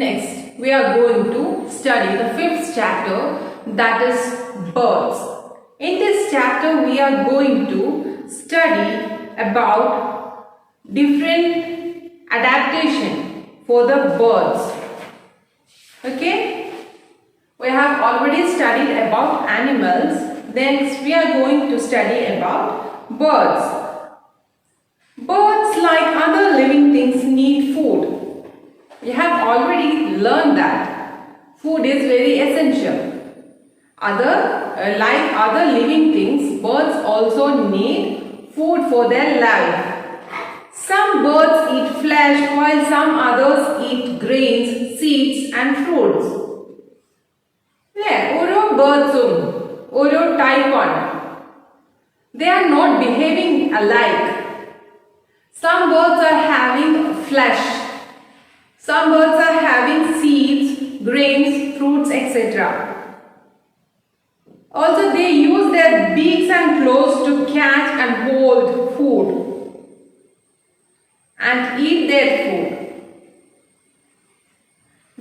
Next, we are going to study the fifth chapter, that is birds. In this chapter, we are going to study about different adaptation for the birds. Okay? We have already studied about animals. Next, we are going to study about birds. Birds, like other living things, need food. We have already learned that food is very essential. Like other living things, birds also need food for their life. Some birds eat flesh while some others eat grains, seeds and fruits. ഓരോ ബേർഡ്സും ഓരോ ടൈപ്പാണ്. They are not behaving alike. Some birds are having flesh. Some birds are having seeds, grains, fruits, etc. Also, they use their beaks and claws to catch and hold food and eat their food.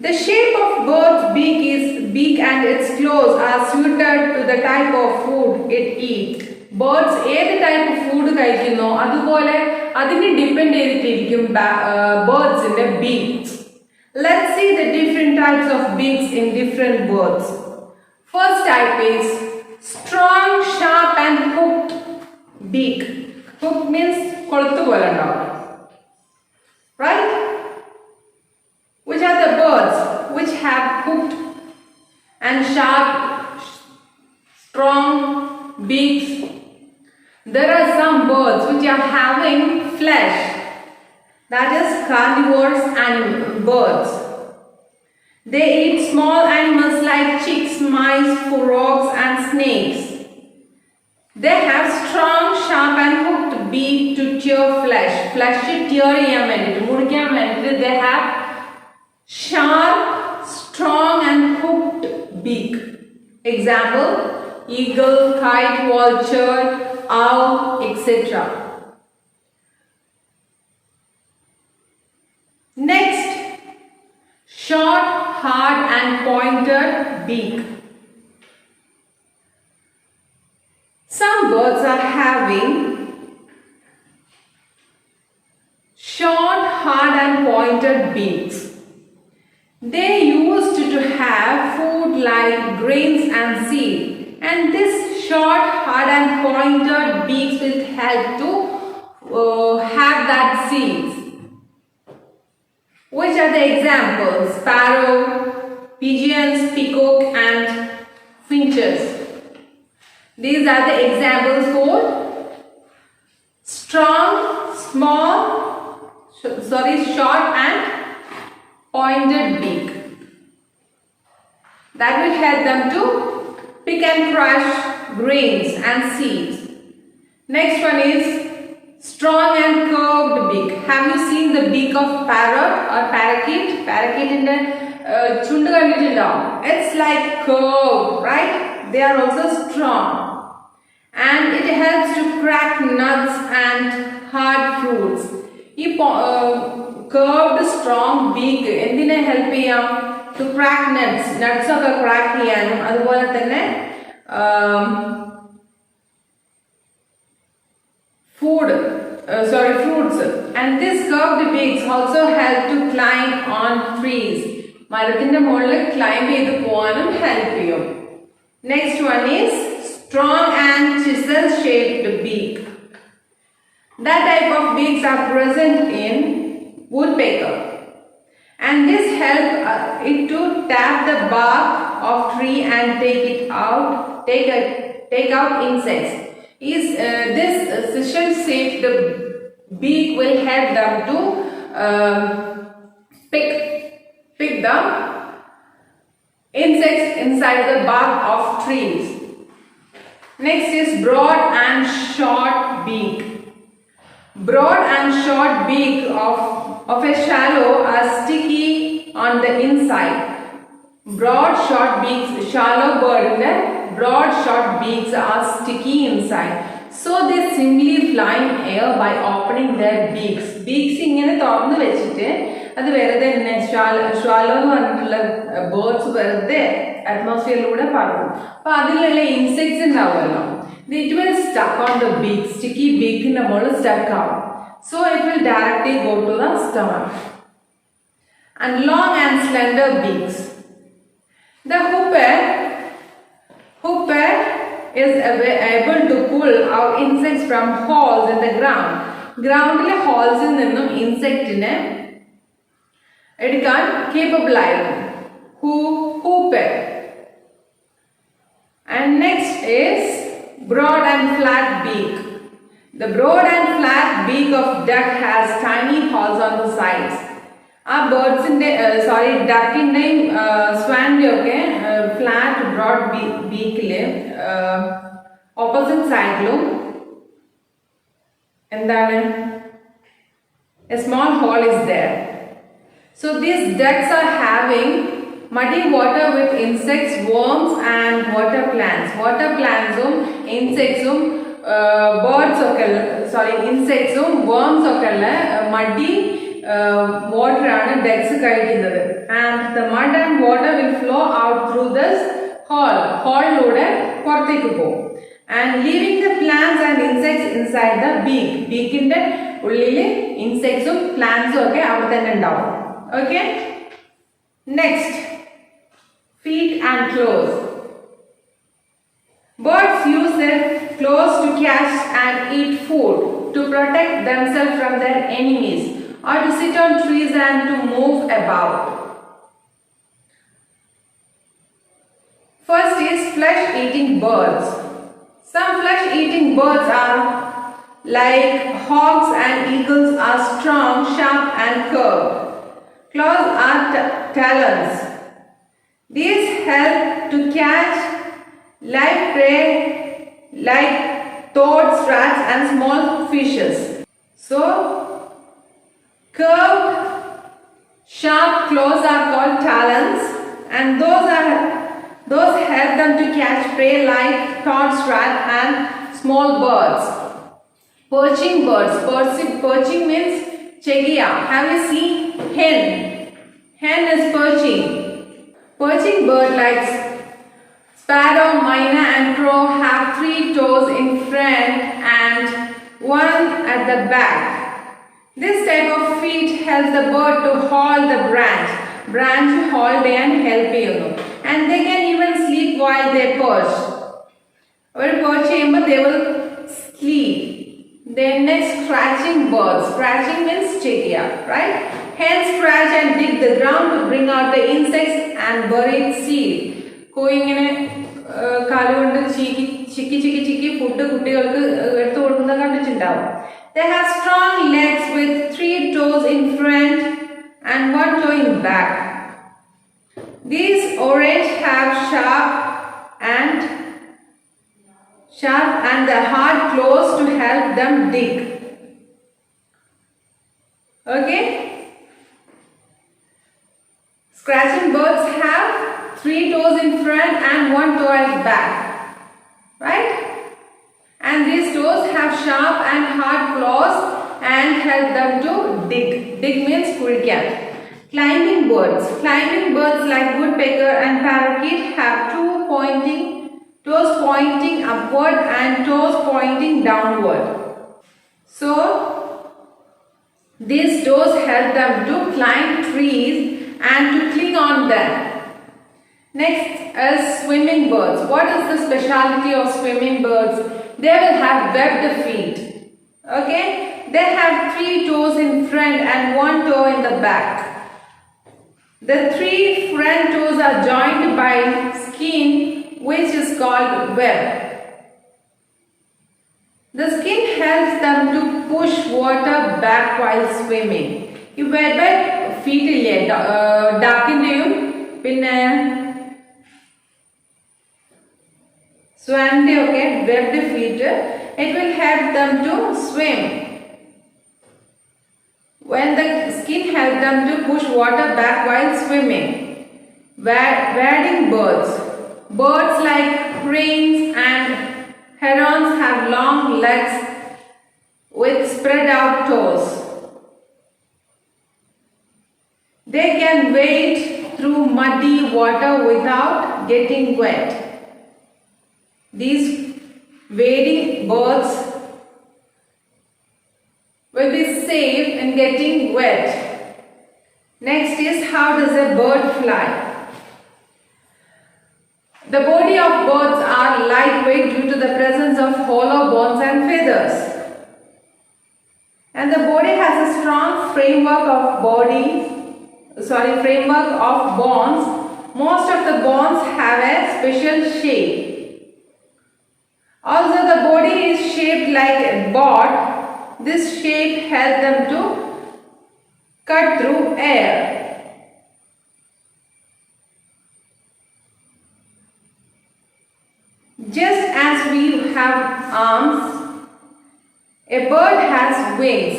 The shape of bird's beak and its claws are suited to the type of food it eats. Birds ഏത് type food കഴിക്കുന്നോ അതുപോലെ അതിനെ depend ചെയ്തിട്ടിരിക്കും ബേർഡ്സിന്റെ beaks. Let's see the different types of beaks in different birds. First type is strong, sharp and hooked beak. Hooked means കൊളുത്ത് പോലെ ഉണ്ടാവും. Right? Which are the birds which have hooked and sharp, strong beaks? There are some birds which are having flesh, that is carnivorous birds. They eat small animals like chicks, mice, frogs and snakes. They have strong, sharp and hooked beak to tear flesh. Flesh tear ചെയ്യാൻ വേണ്ടിയിട്ട് മുറിക്കാൻ വേണ്ടിയിട്ട് they have sharp, strong and hooked beak. Example, eagle, kite, vulture, owl, etc. Next, short, hard and pointed beak. Some birds are having short, hard and pointed beaks. They used to have food like grains and seed, and this short, hard and pointed beaks will help to have that seeds. Which are the examples? Sparrow, pigeons, peacock and finches. These are the examples for strong, short and pointed beak. That will help them to pick and crush grains and seeds. Next one is strong and curved beak. Have you seen the beak of parrot or parakeet? Parakeet in the chundu kandittunnao. It's like curved, right? They are also strong. And it helps to crack nuts and hard fruits. Curved strong beak endine help cheyam to crack nuts okke crack cheyanum adupole thanne fruits. And this curved beaks also help to climb on trees. മരത്തിന്റെ മുകളിൽ climb ചെയ്തു പോവാനും help ചെയ്യും. Next one is strong and chisel shaped beak. That type of beaks are present in woodpecker, and this help it to tap the bark of tree and take out insects. This chisel shaped beak will help them to pick the insects inside the bark of trees. Next is broad and short beak. Broad and short beak of a swallow are sticky on the inside. Broad short beaks, shallow bird, broad short beaks are sticky inside. So they simply fly in air by opening their beaks. Beaks ingane thornu vechittu അത് വെറുതെ തന്നെ ഷ്വാലോ എന്ന് പറഞ്ഞിട്ടുള്ള birds വെറുതെ അറ്റ്മോസ്ഫിയറിലൂടെ പറക്കും. അപ്പൊ അതിലുള്ള insects ഉണ്ടാവുമല്ലോ, it will stuck on the beak, sticky ബീക്കിന്റെ മുകളിൽ സ്റ്റക്ക് ആവും. So it will directly go to the stomach. And long and slender beaks. The hooper is able to pull out insects from holes in the ground. ഗ്രൗണ്ടിലെ ഹോൾസിൽ നിന്നും ഇൻസെക്റ്റിനെ എടുക്കാൻ capable ആയിരുന്നു hooper. And next is broad and flat beak. The broad and flat beak of duck has tiny holes on the sides. ആ ബേർഡ്സിന്റെ ഡക്കിന്റെയും സ്വാനിന്റെയും ഒക്കെ flat broad ബീക്കില് opposite സൈഡിലും എന്താണ് a small hole is there. So these ducks are having muddy water with insects, worms and water plants. Water plants insects birds insects worms muddy water ആണ് ducks കഴിക്കുന്നത്. And the mud and water will flow out through this hole ലൂടെ പുറത്തേക്ക് പോകും. And leaving the plants and insects inside the beak. ബീക്കിന്റെ ഉള്ളിൽ ഇൻസെക്ട്സും പ്ലാന്റ്സും ഒക്കെ അവിടെ തന്നെ ഉണ്ടാവും. Okay? Next, feet and claws. Birds use their claws to catch and eat food, to protect themselves from their enemies, or to sit on trees and to move about. First is flesh-eating birds. Some flesh-eating birds are like hawks and eagles are strong, sharp and curved. Claws are talons. These help to catch live prey like toads, rats and small fishes. So, curved, sharp claws are called talons, and those help them to catch prey like toads, rats and small birds. Perching birds. Perching means chegia. Have you seen hen? Hen is perching. Perching bird like sparrow, myna and crow have 3 toes in front and 1 at the back. This type of feet helps the bird to hold the branch hold and help you. And they can even sleep while they perch. While perching, they will sleep. Then next, scratching birds. Scratching means chekia, right? Hens scratch and dig the ground to bring out the insects and buried seed. കോയിങ്ങനെ കാലുകൊണ്ട് ചിക്കി food കുട്ടികൾക്ക് എടുത്തു കൊടുക്കുന്ന കണ്ടിട്ടുണ്ടാവും. They have strong legs with 3 toes in front and 1 toe in back. These orange have sharp and the hard claws to help them dig. Okay? Scratching birds have 3 toes in front and 1 toe at back. Right? And these toes have sharp and hard claws and help them to dig. Dig means kurikan. Climbing birds. Climbing birds like woodpecker and parakeet have toes pointing upward and toes pointing downward. So, these toes help them to climb trees and to cling on them. Next is swimming birds. What is the speciality of swimming birds? They will have webbed feet. Okay? They have 3 toes in front and 1 toe in the back. The 3 front toes are joined by skin, which is called web. The skin helps them to push water back while swimming. ഈ web feet ഇല്ലേ ഡക്കിന്റെയും പിന്നെ സ്വാനിന്റെയും ഒക്കെ webbed feet, it will help them to swim. When the skin helps them to push water back while swimming. Wading birds. Birds like cranes and herons have long legs with spread out toes. muddy water without getting wet. These wading birds will be safe in getting wet. Next is, how does a bird fly? The body of birds are lightweight due to the presence of hollow bones and feathers. And the body has a strong framework of bones. Most of the bones have a special shape. Also, the body is shaped like a board. This shape helps them to cut through air. Just as we have arms, a bird has wings.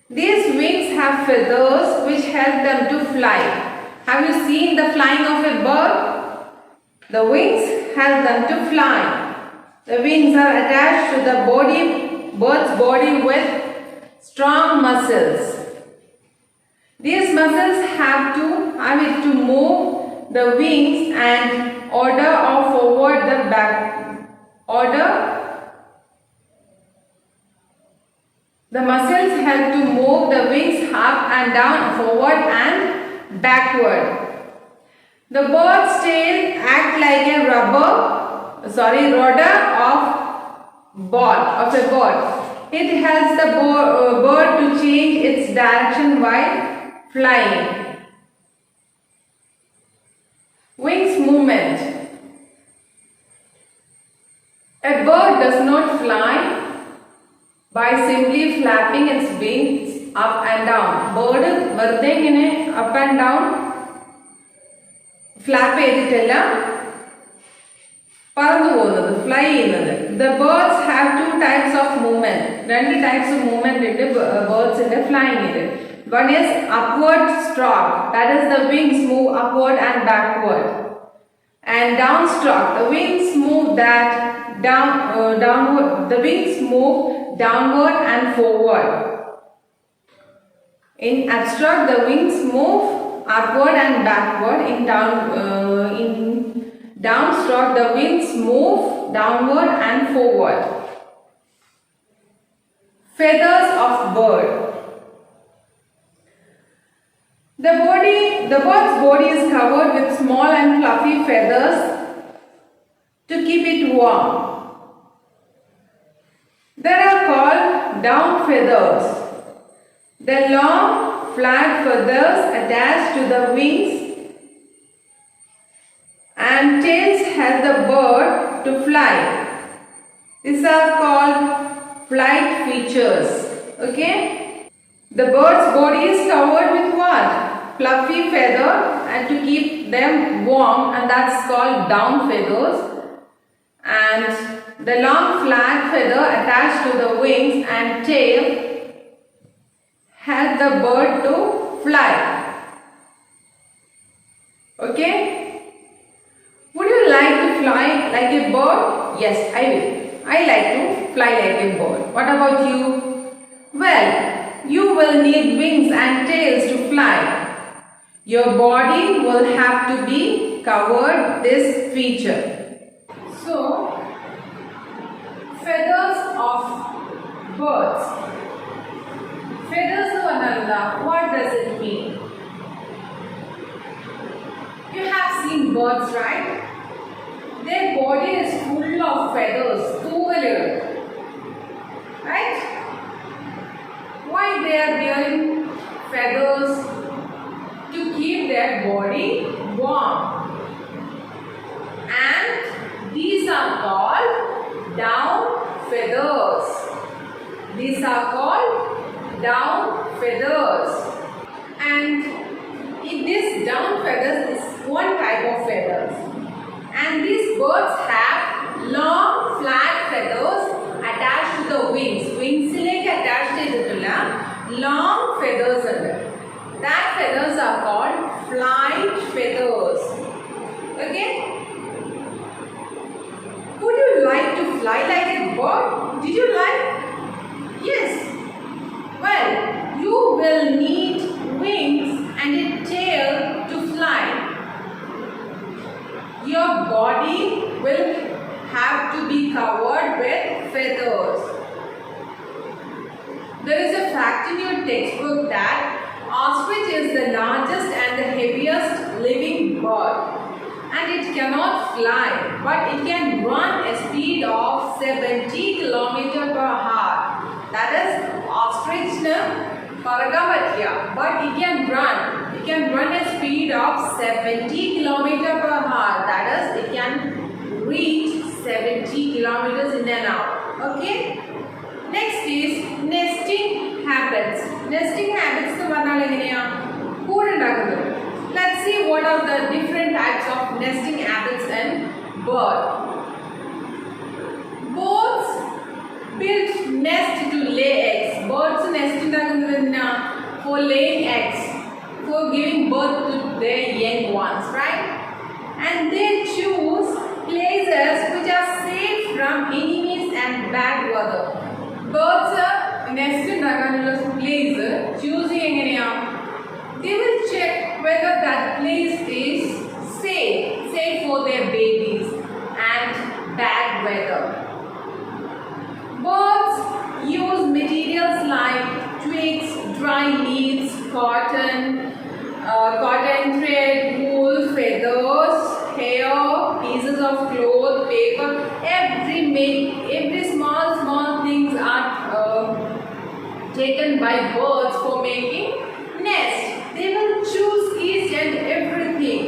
These wings have feathers which help them to fly. Have you seen the flying of a bird? The wings help them to fly. The wings are attached to the bird's body with strong muscles. These muscles have it to move the wings and order or forward the back. The muscles help to move the wings up and down, forward and backward. The bird's tail acts like a rudder of a bird. It helps the bird to change its direction while flying. Wings movement. A bird does not fly by simply flapping its wings up and down. Bird വെറുതെ ഇങ്ങനെ up and down flap ചെയ്തിട്ടല്ല പറന്നു പോകുന്നത്, fly ചെയ്യുന്നത്. The birds have two types of movement. രണ്ട് types of movement ഉണ്ട് birds in the flying ൽ. One is upward stroke, that is the wings move upward and backward. And downstroke, the wings move downward. The wings move downward and forward. In upstroke, the wings move upward and backward. In downstroke, the wings move downward and forward. Feathers of bird. The bird's body is covered with small and fluffy feathers to keep it warm. They are called down feathers. The long, flat feathers attached to the wings and tails help the bird to fly. These are called flight features. Okay? The bird's body is covered with what? Fluffy feather, and to keep them warm, and that's called down feathers. And the long flat feather attached to the wings and tail help the bird to fly. Okay? Would you like to fly like a bird? Yes, I will. I like to fly like a bird. What about you? Well, you will need wings and tails to fly. Your body will have to be covered this feature. So, feathers of birds. Feathers of another, what does it mean? You have seen birds, right? Their body is full of feathers, right? Why they are wearing feathers? To keep their body warm. And these are called down feathers. These are called down feathers. And this down feathers is one type of feathers. And these birds have long flat feathers attached to the wings. Wings like attached to the long feathers under. That feathers are called flight feathers. Okay? Would you like to fly like a bird? Did you like? Yes. Well, you will need wings and a tail to fly. There is a fact in your textbook that ostrich is the largest and the heaviest living bird, and it cannot fly, but it can run a speed of 70 km per hour. That is, ostrich പറക്കാൻ പറ്റില്ല, but it can run. It can run a speed of 70 km per hour. That is, it can reach 70 kilometers in an hour. Okay. Next is nesting habits. Nesting habits എന്ന് പറഞ്ഞാൽ എങ്ങനെയാ? കൂടുണ്ടാക്കുന്നത്. Let's see what are the different types of nesting habits in bird. Birds build nest to lay eggs. Birds nest ഉണ്ടാക്കുന്നത് എന്തിനാ? For laying eggs, for giving birth to their young ones, right? And they choose places which are safe from enemies and bad weather. Birds nest ഉണ്ടാക്കാനുള്ള place choosing എങ്ങനെയാ? They will check whether that place is safe for their babies and bad weather. Birds use materials like twigs, dry leaves, cotton thread, wool, feathers, hair, pieces of cloth, paper. Every small things are taken by birds for making nest. They will choose each and everything.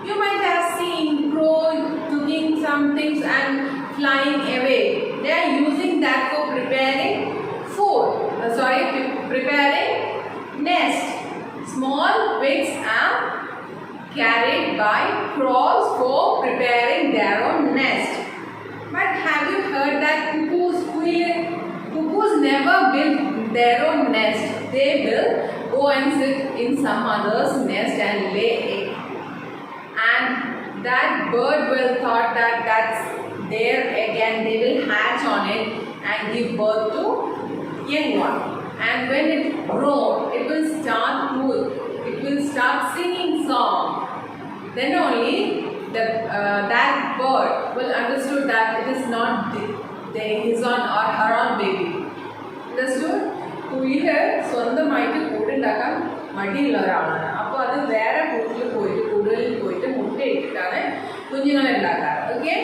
You might have seen crows cooking some things and flying away. They are using that for preparing food. Preparing nest. Small twigs are carried by crows for preparing their own nest. But have you heard that cuckoos never build their own nest? They will go and sit in some other's nest and lay egg. And that bird will thought that that's their egg and they will hatch on it and give birth to young one. And when it grows, it will start singing song. Then only that bird will understood that it is not his own or her own baby. Understood? കുയില് സ്വന്തമായിട്ട് കൂടുണ്ടാക്കാൻ മടിയുള്ള ഒരാളാണ്. അപ്പോൾ അത് വേറെ കൂടുകളിൽ പോയിട്ട് മുട്ടയിട്ടിട്ടാണ് കുഞ്ഞുങ്ങളെ ഉണ്ടാക്കാറ്. Okay.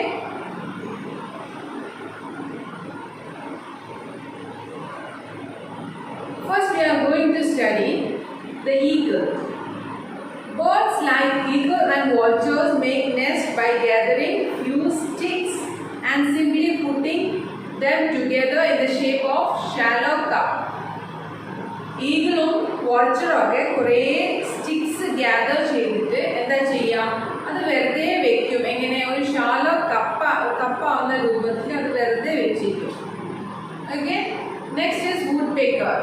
First we are going to study the eagle. Birds like eagle and vultures make nests by gathering few sticks and simply putting them together in the shape of shallow cup. ഈഗിളും vulture ഒക്കെ കുറേ sticks gather ചെയ്തിട്ട് എന്താ ചെയ്യുക? അത് വെറുതെ വെക്കും. എങ്ങനെ? ഒരു ഷാലോ കപ്പാവുന്ന രൂപത്തിൽ അത് വെറുതെ വെച്ചിരിക്കും. Okay. Next is woodpecker.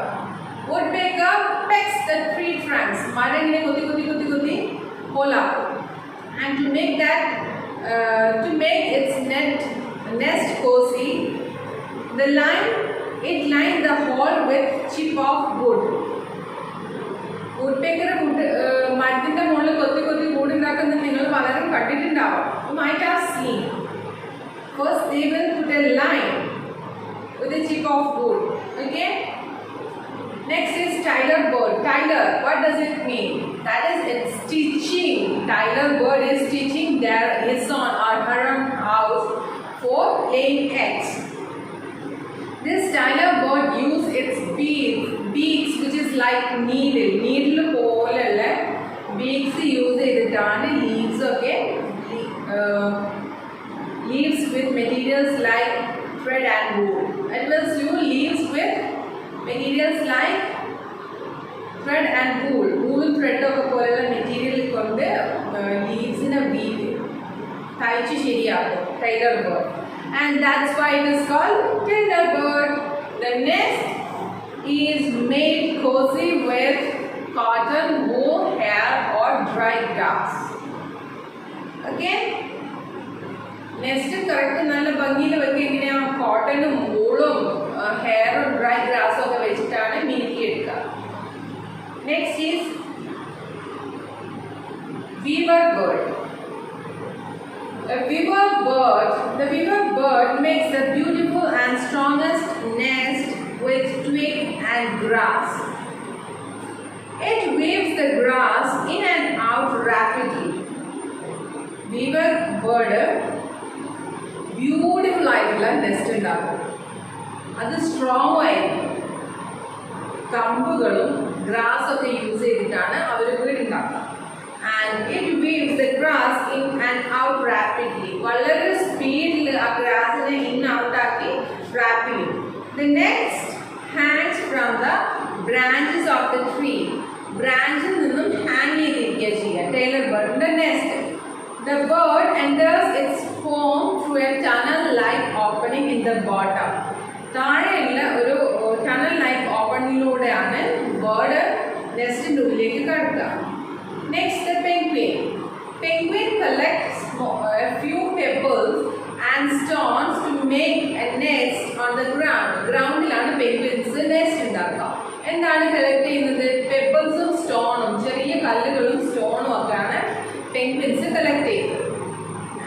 Woodpecker pecks the tree trunks. മര ഇങ്ങനെ കൊത്തി ഹോലാക്കും. And to make its nest cozy, it lined the hole with chip of wood. Woodpecker മരത്തിന്റെ മുകളിൽ കൊത്തി കൂടുണ്ടാക്കുന്നത് നിങ്ങൾ പലരും കണ്ടിട്ടുണ്ടാവും. You might have seen. First they will put a line with a chip of wood. Okay. Next is Tailor Bird. Tailor, what does it mean? That is, it's stitching. Tailor Bird is stitching his own or her own house for laying eggs. This Tailor Bird uses its beaks, which is like needle pole beaks use ചെയ്തിട്ടാണ് leaves. Okay, leaves with materials like thread and wool. It will use leaves with materials like thread and wool. Wool thread ഒക്കെ പോലെയുള്ള material കൊണ്ട് ലീവ്സിനെ തയ്ച്ച് ശരിയാക്കും. Tailor Bird. And that's why it is called Tailor Bird. The nest is made cozy with cotton, wool, hair or dry grass. Okay? Nest correct നല്ല ഭംഗിയിൽ വെക്കുക എങ്ങനെയാ? കോട്ടനും വൂളും ഹെയറും dry ഗ്രാസും ഒക്കെ വെച്ചിട്ടാണ് മിനുക്കി എടുക്കുക. Next is weaver bird. The weaver bird makes the beautiful and strongest nest with twig and grass. It weaves the grass in and out rapidly. Weaver bird beautiful ആയിട്ടുള്ള nest ഉണ്ടാക്കും. അത് സ്ട്രോങ് ആയിരിക്കും. കമ്പുകളും grass ഒക്കെ use ചെയ്തിട്ടാണ് അവർ വീടുണ്ടാക്കുക. And it weaves the grass in and out rapidly. വളരെ സ്പീഡിൽ ആ ഗ്രാസിനെ in out ആക്കി rapidly. The nest hangs from the branches of the tree. ബ്രാഞ്ചിൽ നിന്നും ഹാങ് ചെയ്തിരിക്കുക ചെയ്യുക. ടൈലർ ബർഡിന്റെ nest. The bird enters its home through a tunnel-like opening in the bottom. താഴെയുള്ള ഒരു ടണൽ-like ഓപ്പണിങ്ങിലൂടെയാണ് ബേർഡ് നെസ്റ്റിന്റെ ഉള്ളിലേക്ക് കടക്കുക. Next, the penguin. Penguin collects a few pebbles and stones to make a nest on the ground. Groundലാണ് penguins nest ഉണ്ടാക്കുക. എന്താണ് collect ചെയ്യുന്നത്? പെബിൾസും സ്റ്റോണും, ചെറിയ കല്ലുകളും സ്റ്റോണും ഒക്കെയാണ് penguins കളക്ട് ചെയ്യുന്നത്.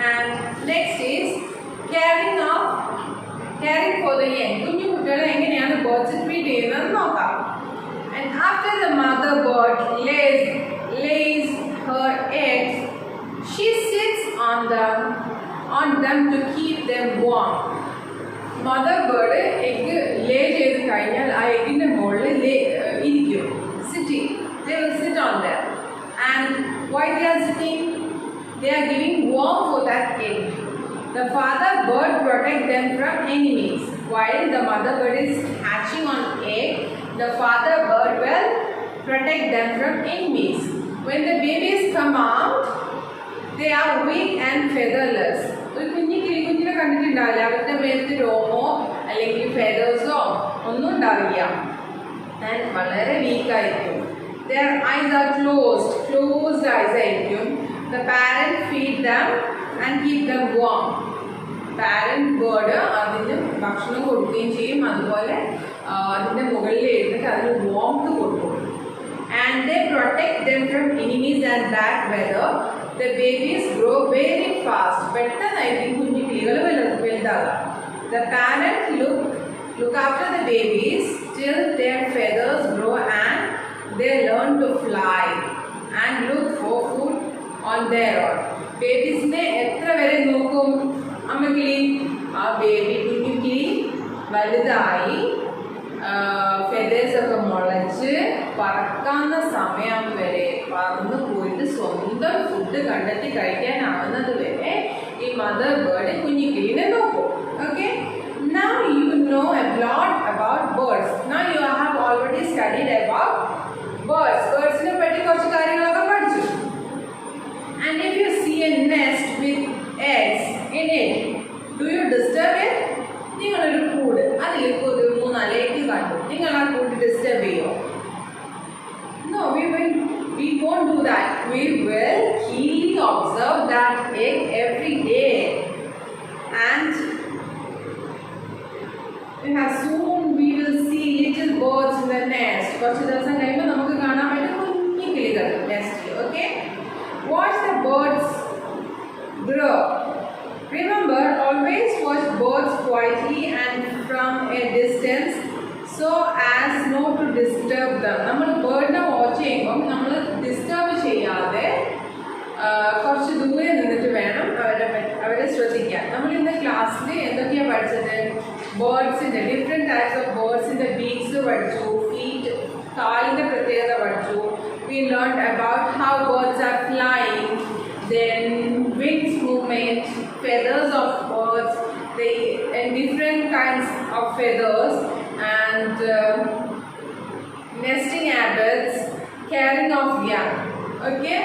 And next is caring for the young. കുഞ്ഞു കുട്ടികളെ എങ്ങനെയാണ് ബേർഡ്സ് ട്രീറ്റ് ചെയ്യുന്നത് നോക്കാം. And after the mother bird lays her eggs, she sits on them to keep them warm. Mother bird egg lay ചെയ്ത് കഴിഞ്ഞാൽ ആ എഗ്ഗിന്റെ മുകളിൽ ഇരിക്കും. Sitting, they will sit on them. And why they are sitting? They are giving warmth for that egg. The father bird protects them from enemies. While the mother bird is hatching on egg, the father bird will protect them from enemies. When the babies come out, they are weak and featherless. ഒരു കുഞ്ഞു കിളിക്കുഞ്ഞിനെ കണ്ടിട്ടുണ്ടാവില്ല. അവരുടെ മേലത്ത് രോമോ അല്ലെങ്കിൽ ഫെദേഴ്സോ ഒന്നും ഉണ്ടാവില്ല. And വളരെ വീക്കായിരിക്കും. Their eyes are closed eyes ആയിരിക്കും. The parent feed them and keep them warm. Parent bird അതിന് ഭക്ഷണം കൊടുക്കുകയും ചെയ്യും. അതുപോലെ അതിൻ്റെ മുകളിൽ ഇരുന്നിട്ട് അതിന് warmth കൊടുക്കും. And they protect them from enemies and bad weather. The babies grow very fast. പെട്ടെന്നായിരിക്കും കുഞ്ഞു കിളികൾ വലുതാകുക. The parent look after the babies till their feathers grow and they learn to fly and look for food on their own. Babiesനെ എത്ര വരെ നോക്കും അമ്മക്കിളി? ആ baby കുഞ്ഞു കിളി വലുതായി feathers ഒക്കെ മുളച്ച് പറക്കാവുന്ന സമയം വരെ പറന്ന് പോയിട്ട് സ്വന്തം ഫുഡ് കണ്ടെത്തി കഴിക്കാനാവുന്നത് വരെ ഈ മദർ ബേർഡ് കുഞ്ഞിക്കിളിനെ നോക്കും. Okay, now you know a lot about birds. Now you have already studied about birds. Birdsനെ പറ്റി കുറച്ച് കാര്യങ്ങളൊക്കെ പഠിച്ചു. And if you see a nest with eggs in it, do you disturb it? നിങ്ങളൊരു കൂട് അതിലേക്ക് ഒരു 3-4 egg കണ്ടു, നിങ്ങൾ ആ കൂട് ഡിസ്റ്റർബ് ചെയ്യുമോ? No, we won't do that. We will keenly observe that egg every day. And soon we will see little birds in the nest. കുറച്ച് ദിവസം കഴിയുമ്പോൾ നമുക്ക് കാണാൻ പറ്റും കുഞ്ഞു കിളികൾ നെസ്റ്റിൽ. Okay? Watch the birds grow. Remember, always watch birds quietly and from a distance so as not to disturb them. നമ്മൾ ബേർഡിനെ watch ചെയ്യുമ്പോൾ നമ്മൾ ഡിസ്റ്റർബ് ചെയ്യാതെ കുറച്ച് ദൂരെ നിന്നിട്ട് വേണം അവരെ ശ്രദ്ധിക്കാൻ. നമ്മൾ ഇന്ന് ക്ലാസ്സിൽ എന്തൊക്കെയാണ് പഠിച്ചത്? ബേർഡ്സിൻ്റെ ഡിഫറെൻറ്റ് ടൈപ്സ് ഓഫ് ബേർഡ്സിൻ്റെ ബീക്സ് പഠിച്ചു, ഫീറ്റ് കാലിൻ്റെ പ്രത്യേകത പഠിച്ചു. We learned about how birds are flying, then wings movement, feathers of birds, and different kinds of feathers, and nesting habits, caring of young. Okay,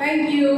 thank you.